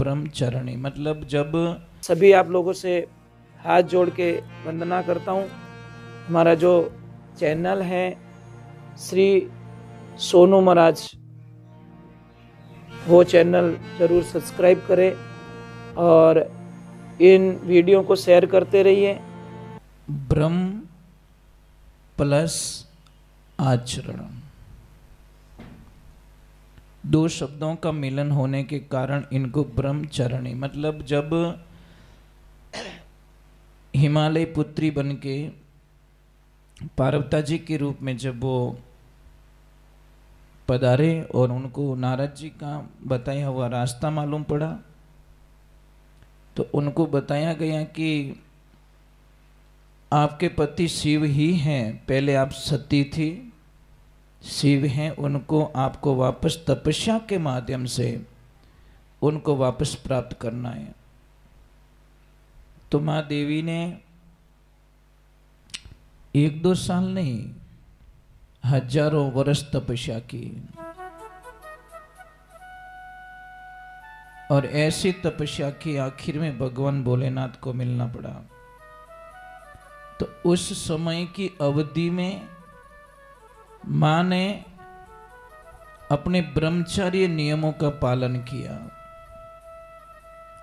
ब्रह्मचरणी, मतलब जब सभी आप लोगों से हाथ जोड़ के वंदना करता हूँ। हमारा जो चैनल है श्री सोनू महाराज, वो चैनल जरूर सब्सक्राइब करें और इन वीडियो को शेयर करते रहिए। ब्रह्म प्लस आचरण, दो शब्दों का मिलन होने के कारण इनको ब्रह्मचरणी, मतलब जब हिमालय पुत्री बन के पार्वता जी के रूप में जब वो पधारे और उनको नारद जी का बताया हुआ रास्ता मालूम पड़ा, तो उनको बताया गया कि आपके पति शिव ही हैं, पहले आप सती थी, शिव हैं, उनको आपको वापस तपस्या के माध्यम से उनको वापस प्राप्त करना है। तो माँ देवी ने 1-2 साल नहीं, हजारों वर्ष तपस्या की, और ऐसी तपस्या की आखिर में भगवान भोलेनाथ को मिलना पड़ा। तो उस समय की अवधि में मां ने अपने ब्रह्मचर्य नियमों का पालन किया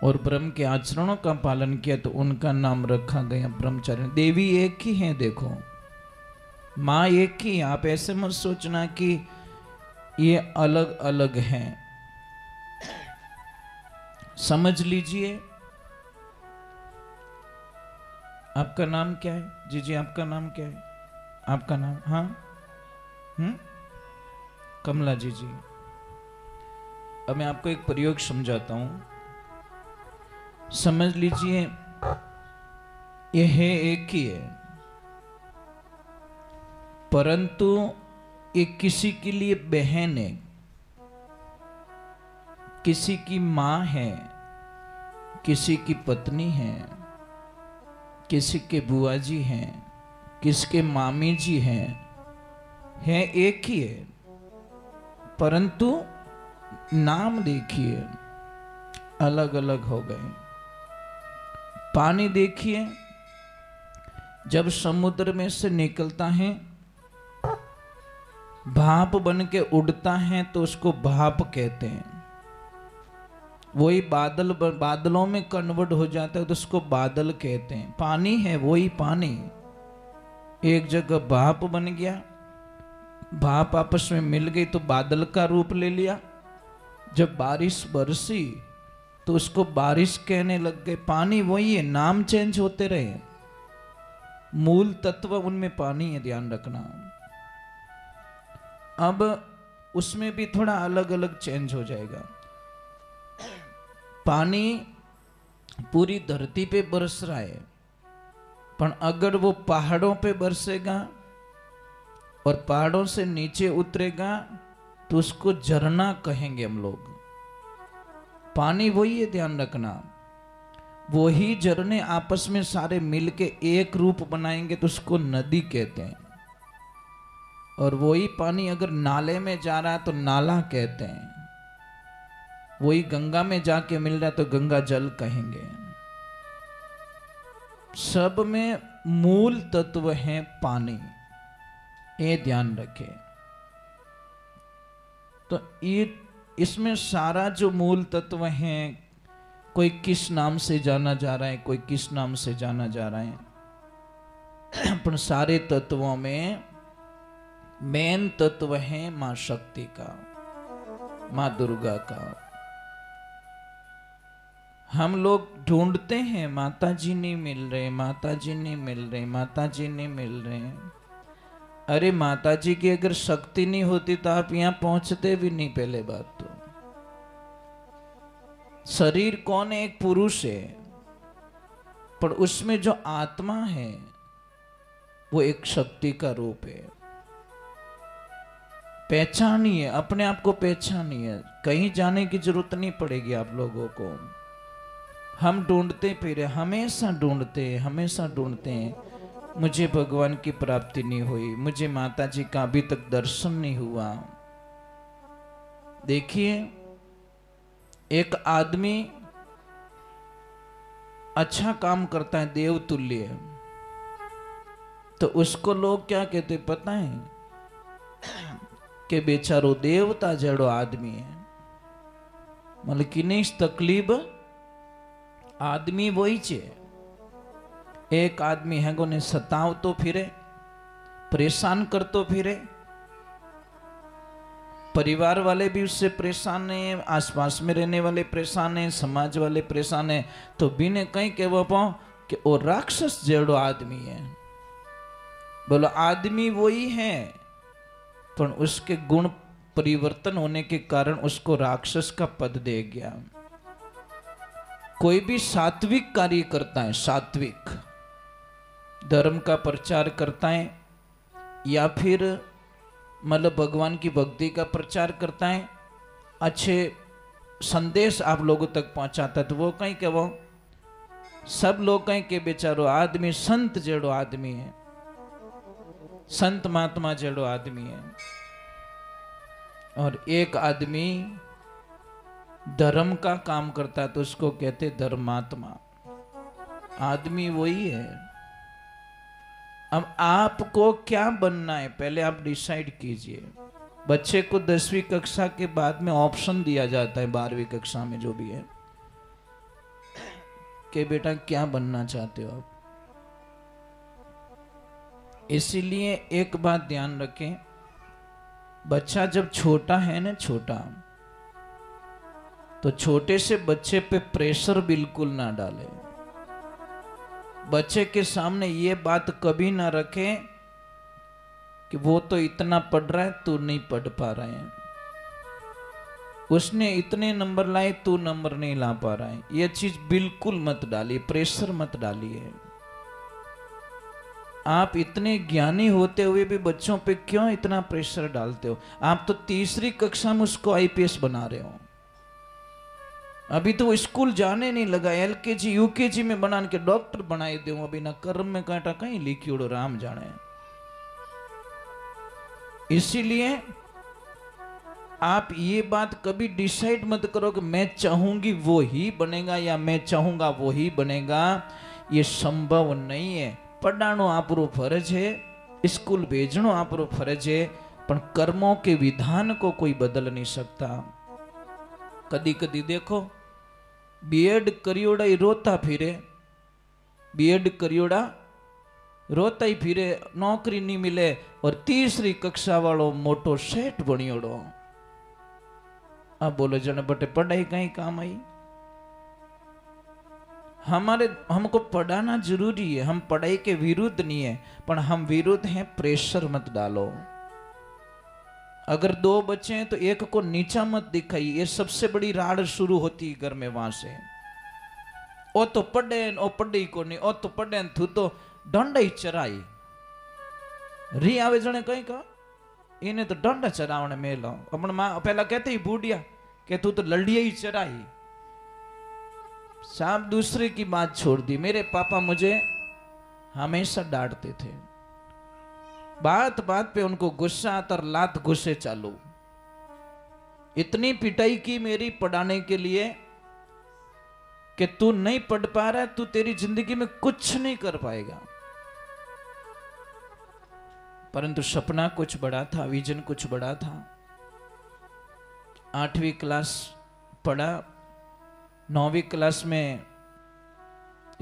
और ब्रह्म के आचरणों का पालन किया, तो उनका नाम रखा गया ब्रह्मचर्य। देवी एक ही है, देखो मां एक ही। आप ऐसे मत सोचना कि ये अलग अलग हैं, समझ लीजिए। आपका नाम क्या है? जी जी, आपका नाम क्या है? आपका नाम? हाँ, कमला जी जी। अब मैं आपको एक प्रयोग समझाता हूं, समझ लीजिए। यह एक ही है, परंतु ये किसी के लिए बहन है, किसी की मां है, किसी की पत्नी है, किसी के बुआ जी हैं, किसके मामी जी हैं, है एक ही है, परंतु नाम देखिए अलग अलग हो गए। पानी देखिए, जब समुद्र में से निकलता है, भाप बन के उड़ता है तो उसको भाप कहते हैं। वही बादलों में कन्वर्ट हो जाता है तो उसको बादल कहते हैं। पानी है वही पानी, एक जगह भाप बन गया, भाप आपस में मिल गई तो बादल का रूप ले लिया। जब बारिश बरसी तो उसको बारिश कहने लग गए। पानी वही है, नाम चेंज होते रहे, मूल तत्व उनमें पानी है, ध्यान रखना। अब उसमें भी थोड़ा अलग अलग चेंज हो जाएगा। पानी पूरी धरती पे बरस रहा है, पर अगर वो पहाड़ों पे बरसेगा और पहाड़ों से नीचे उतरेगा तो उसको झरना कहेंगे हम लोग। पानी वही है, ध्यान रखना। वही झरने आपस में सारे मिलके एक रूप बनाएंगे तो उसको नदी कहते हैं। और वही पानी अगर नाले में जा रहा है तो नाला कहते हैं। वही गंगा में जाके मिल रहा है तो गंगा जल कहेंगे। सब में मूल तत्व है पानी, ये ध्यान रखें। तो ये इसमें सारा जो मूल तत्व है, कोई किस नाम से जाना जा रहा है, कोई किस नाम से जाना जा रहा है, पर सारे तत्वों में मेन तत्व है मां शक्ति का, मां दुर्गा का। हम लोग ढूंढते हैं, माता जी नहीं मिल रहे, माता जी नहीं मिल रहे, माता जी नहीं मिल रहे। अरे माता जी की अगर शक्ति नहीं होती तो आप यहां पहुंचते भी नहीं। पहले बात तो शरीर कौन है? एक पुरुष है, पर उसमें जो आत्मा है वो एक शक्ति का रूप है। पहचानिए, अपने आप को पहचानिए, कहीं जाने की जरूरत नहीं पड़ेगी आप लोगों को। हम ढूंढते फिर, हमेशा ढूंढते, हमेशा ढूंढते हैं। मुझे भगवान की प्राप्ति नहीं हुई, मुझे माता जी का अभी तक दर्शन नहीं हुआ। देखिए, एक आदमी अच्छा काम करता है, देवतुल्य है, तो उसको लोग क्या कहते पता है कि बेचारो देवता जड़ो आदमी है। मतलब कि नहीं तकलीफ आदमी वही चे। एक आदमी है को ने सताव तो फिरे, परेशान कर तो फिरे, परिवार वाले भी उससे परेशान है, आसपास में रहने वाले परेशान है, समाज वाले परेशान है, तो बिने कहीं कहवा पाओ कि वो राक्षस जड़ो आदमी है। बोलो आदमी वही है, पर उसके गुण परिवर्तन होने के कारण उसको राक्षस का पद दे गया। कोई भी सात्विक कार्य करता है, सात्विक धर्म का प्रचार करता है या फिर मतलब भगवान की भक्ति का प्रचार करता है, अच्छे संदेश आप लोगों तक पहुंचाता है, तो वो कहीं के वो सब लोग कहीं के बेचारो आदमी संत जेड़ो आदमी है, संत महात्मा जेड़ो आदमी है। और एक आदमी धर्म का काम करता है तो उसको कहते धर्मात्मा। आदमी वही है। अब आपको क्या बनना है पहले आप डिसाइड कीजिए। बच्चे को 10वीं कक्षा के बाद में ऑप्शन दिया जाता है, 12वीं कक्षा में जो भी है, कि बेटा क्या बनना चाहते हो आप। इसीलिए एक बात ध्यान रखें, बच्चा जब छोटा है ना, छोटा, तो छोटे से बच्चे पे प्रेशर बिल्कुल ना डालें। बच्चे के सामने ये बात कभी ना रखें कि वो तो इतना पढ़ रहा है, तू नहीं पढ़ पा रहा है, उसने इतने नंबर लाए, तू नंबर नहीं ला पा रहा है। ये चीज बिल्कुल मत डालिए, प्रेशर मत डालिए। आप इतने ज्ञानी होते हुए भी बच्चों पे क्यों इतना प्रेशर डालते हो? आप तो 3री कक्षा में उसको आईपीएस बना रहे हो, अभी तो वो स्कूल जाने नहीं लगा, एलकेजी यूकेजी में बना के डॉक्टर बनाए दे, अभी ना कर्म में कांटा कहीं लिखियोड़ो राम जाने। इसीलिए आप ये बात कभी डिसाइड मत करो कि मैं चाहूंगी वो ही बनेगा या मैं चाहूंगा वो ही बनेगा, ये संभव नहीं है। पढ़ानो आपरो फर्ज है, स्कूल भेजनो आपरो फर्ज है, पर कर्मों के विधान को कोई बदल नहीं सकता। कदी कदी देखो बीएड करियोड़ा ही रोता फिरे, बीएड करियोड़ा रोता ही फिरे, नौकरी नहीं मिले, और 3री कक्षा वालों मोटो सेठ बनियोड़ो। अब बोलो जन बटे पढ़ाई कहीं काम आई? हमको पढ़ाना जरूरी है, हम पढ़ाई के विरुद्ध नहीं है, पर हम विरुद्ध हैं प्रेशर मत डालो। अगर 2 बच्चे हैं तो एक को नीचा मत दिखाइए, ये सबसे बड़ी राड़ शुरू होती है घर में वहां से। ओ तो पढ़े ओ पढ़ी को नहीं, ओ तो पढ़े तू तो डंडा ही चराई री आवे जने कहीं का, इन्हें तो डंडा चरावने में लो। अपन मां पहला कहते ही बूढ़िया कि तू तो लड़िया ही चराई। साहब दूसरे की बात छोड़ दी, मेरे पापा मुझे हमेशा डांटते थे, बात बात पे उनको गुस्सा आता और लात गुस्से चालू। इतनी पिटाई की मेरी पढ़ाने के लिए कि तू नहीं पढ़ पा रहा है, तू तेरी जिंदगी में कुछ नहीं कर पाएगा। परंतु सपना कुछ बड़ा था, विजन कुछ बड़ा था। 8वीं क्लास पढ़ा, 9वीं क्लास में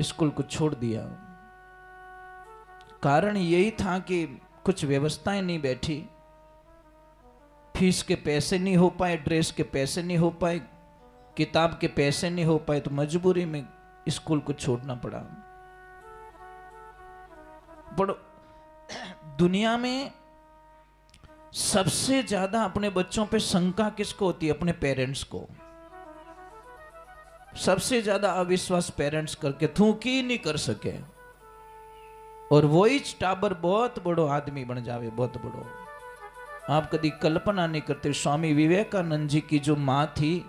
स्कूल को छोड़ दिया। कारण यही था कि कुछ व्यवस्थाएं नहीं बैठी, फीस के पैसे नहीं हो पाए, ड्रेस के पैसे नहीं हो पाए, किताब के पैसे नहीं हो पाए, तो मजबूरी में स्कूल को छोड़ना पड़ा। बड़ो दुनिया में सबसे ज्यादा अपने बच्चों पे शंका किसको होती है? अपने पेरेंट्स को। सबसे ज्यादा अविश्वास पेरेंट्स करके थूकी नहीं कर सके, और वही टाबर बहुत बड़ो आदमी बन जावे, बहुत बड़ो। आप कभी कल्पना नहीं करते। स्वामी विवेकानंद जी की जो मां थी,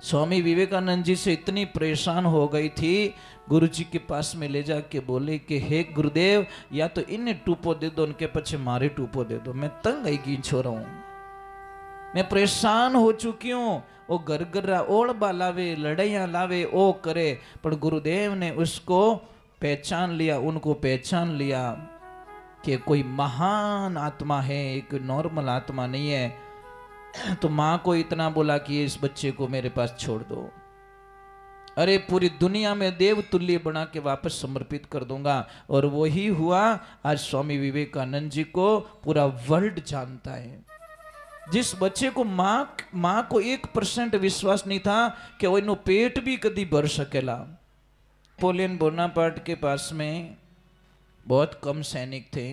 स्वामी विवेकानंद जी से इतनी परेशान हो गई थी, गुरु जी के पास में ले जाके बोले कि हे गुरुदेव, या तो इन्हें टूपो दे दो, उनके पीछे मारे टूपो दे दो, मैं तंग आई की छोरा हूं, मैं परेशान हो चुकी हूं। वो गरगरा ओढ़बा लावे, लड़ाइयां लावे, ओ करे, पर गुरुदेव ने उसको पहचान लिया, उनको पहचान लिया कि कोई महान आत्मा है, एक नॉर्मल आत्मा नहीं है। तो माँ को इतना बोला कि इस बच्चे को मेरे पास छोड़ दो, अरे पूरी दुनिया में देव तुल्य बना के वापस समर्पित कर दूंगा। और वही हुआ। आज स्वामी विवेकानंद जी को पूरा वर्ल्ड जानता है। जिस बच्चे को माँ को 1% विश्वास नहीं था कि वो इनो पेट भी कभी भर सकेला। नेपोलियन बोनापार्ट के पास में बहुत कम सैनिक थे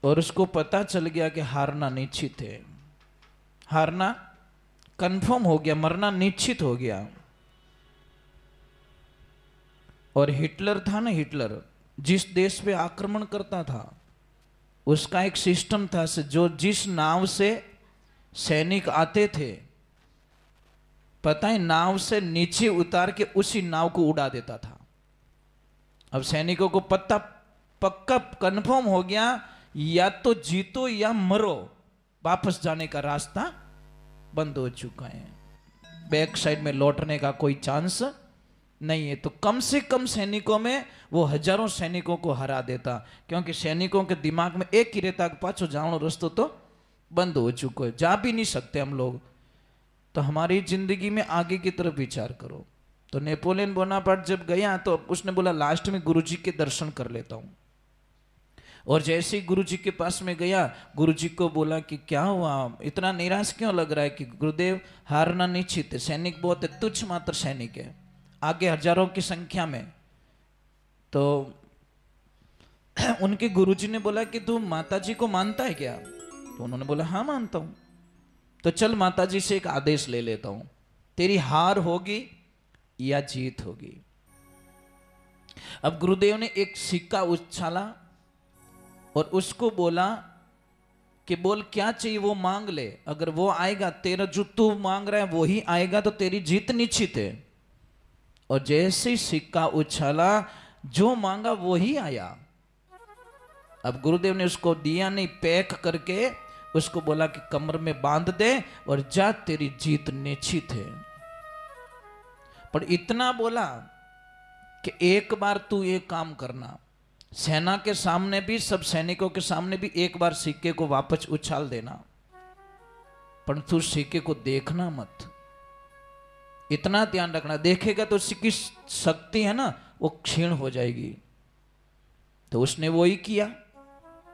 और उसको पता चल गया कि हारना निश्चित है, हारना कंफर्म हो गया, मरना निश्चित हो गया। और हिटलर था ना, हिटलर जिस देश पे आक्रमण करता था उसका एक सिस्टम था, जो जिस नाव से सैनिक आते थे, पता है, नाव से नीचे उतार के उसी नाव को उड़ा देता था। अब सैनिकों को पक्का कंफर्म हो गया, या तो जीतो या मरो, वापस जाने का रास्ता बंद हो चुका है, बैक साइड में लौटने का कोई चांस नहीं है। तो कम से कम सैनिकों में वो हजारों सैनिकों को हरा देता, क्योंकि सैनिकों के दिमाग में एक ही रहता, पाछो जानो रास्ता तो बंद हो चुका है, जा भी नहीं सकते हम लोग। तो हमारी जिंदगी में आगे की तरफ विचार करो। तो नेपोलियन बोनापार्ट जब गया तो उसने बोला लास्ट में गुरुजी के दर्शन कर लेता हूं। और जैसे ही गुरुजी के पास में गया, गुरुजी को बोला कि क्या हुआ, इतना निराश क्यों लग रहा है? कि गुरुदेव हारना निश्चित है, सैनिक बहुत है, तुच्छ मात्र सैनिक है, आगे हजारों की संख्या में। तो उनके गुरुजी ने बोला कि तू माताजी को मानता है क्या? तो उन्होंने बोला हाँ मानता हूं। तो चल माताजी से एक आदेश ले लेता हूं, तेरी हार होगी या जीत होगी। अब गुरुदेव ने एक सिक्का उछाला और उसको बोला कि बोल क्या चाहिए वो मांग ले, अगर वो आएगा, तेरा जो तू मांग रहा है वो ही आएगा, तो तेरी जीत निश्चित है। और जैसे ही सिक्का उछाला, जो मांगा वो ही आया। अब गुरुदेव ने उसको दिया नहीं, पैक करके उसको बोला कि कमर में बांध दे और जा, तेरी जीत निश्चित है। पर इतना बोला कि एक बार तू ये काम करना, सेना के सामने भी, सब सैनिकों के सामने भी एक बार सिक्के को वापस उछाल देना, पर तू सिक्के को देखना मत, इतना ध्यान रखना, देखेगा तो उसकी शक्ति है ना वो क्षीण हो जाएगी। तो उसने वो ही किया।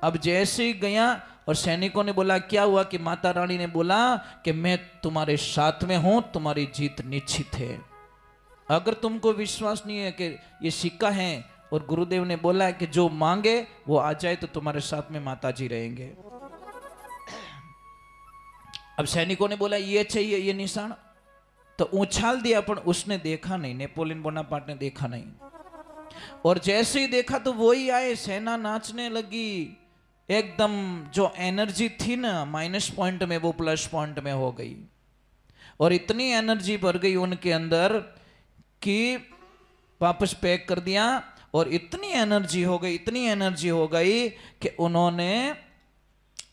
अब जैसे ही गया और सैनिकों ने बोला क्या हुआ, कि माता रानी ने बोला कि मैं तुम्हारे साथ में हूं, तुम्हारी जीत निश्चित है। अगर तुमको विश्वास नहीं है कि ये सिक्का है और गुरुदेव ने बोला है कि जो मांगे वो आ जाए, तो तुम्हारे साथ में माताजी रहेंगे। अब सैनिकों ने बोला ये चाहिए, ये निशान, तो उछाल दिया, पर उसने देखा नहीं, नेपोलियन बोनापार्ट ने देखा नहीं। और जैसे ही देखा तो वो ही आए, सेना नाचने लगी, एकदम जो एनर्जी थी ना माइनस पॉइंट में, वो प्लस पॉइंट में हो गई। और इतनी एनर्जी भर गई उनके अंदर कि वापस पैक कर दिया। और इतनी एनर्जी हो गई, इतनी एनर्जी हो गई कि उन्होंने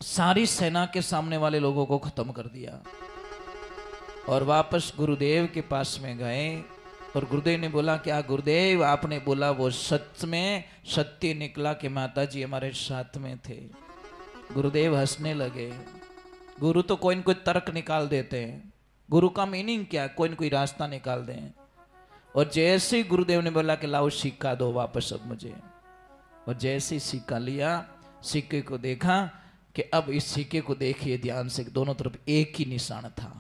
सारी सेना के सामने वाले लोगों को खत्म कर दिया। और वापस गुरुदेव के पास में गए और गुरुदेव ने बोला क्या गुरुदेव आपने बोला वो सच में सत्य निकला कि माताजी हमारे साथ में थे। गुरुदेव हंसने लगे। गुरु तो कोई न कोई तर्क निकाल देते हैं, गुरु का मीनिंग क्या है, कोई न कोई रास्ता निकाल दें। और जैसे ही गुरुदेव ने बोला कि लाओ सिक्का दो वापस अब मुझे, और जैसे ही सिक्का लिया, सिक्के को देखा कि अब इस सिक्के को देखिए ध्यान से, दोनों तरफ एक ही निशान था,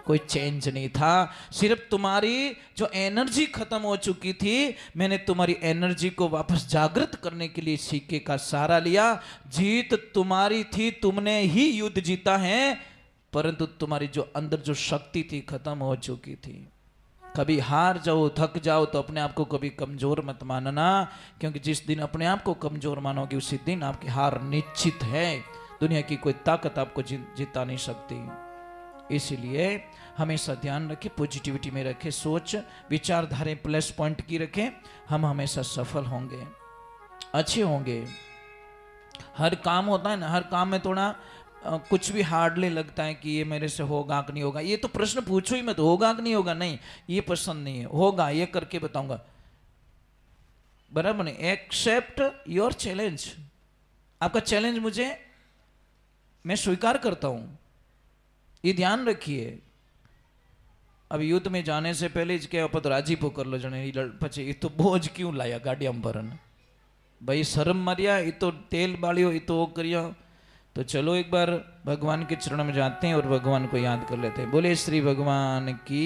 कोई चेंज नहीं था। सिर्फ तुम्हारी जो एनर्जी खत्म हो चुकी थी, मैंने तुम्हारी एनर्जी को वापस जागृत करने के लिए सिक्के का सहारा लिया। जीत तुम्हारी थी, तुमने ही युद्ध जीता है, परंतु तुम्हारी जो अंदर जो शक्ति थी खत्म हो चुकी थी। कभी हार जाओ, थक जाओ तो अपने आप को कभी कमजोर मत मानना, क्योंकि जिस दिन अपने आप को कमजोर मानोगे उसी दिन आपकी हार निश्चित है। दुनिया की कोई ताकत आपको जिता नहीं सकती। इसीलिए हमेशा ध्यान रखें, पॉजिटिविटी में रखें, सोच विचारधारा प्लस पॉइंट की रखें, हम हमेशा सफल होंगे, अच्छे होंगे। हर काम होता है ना, हर काम में थोड़ा कुछ भी हार्डली लगता है कि ये मेरे से होगा कि नहीं होगा, ये तो प्रश्न पूछो ही मत, होगा कि नहीं होगा, नहीं ये पसंद नहीं है, होगा ये करके बताऊंगा, बराबर नहीं। एक्सेप्ट योर चैलेंज, आपका चैलेंज मुझे, मैं स्वीकार करता हूं, ये ध्यान रखिए। अब युद्ध में जाने से पहले જ કે આપણે રાજીપો કરલો જણે પછી એ તો બોજ ક્યું લાયા ગાડીમાં ભરને, भाई शर्म मरिया, ये तो तेल बालियो, ये तो वो करियो। तो चलो एक बार भगवान के चरण में जाते हैं और भगवान को याद कर लेते हैं। बोले श्री भगवान की।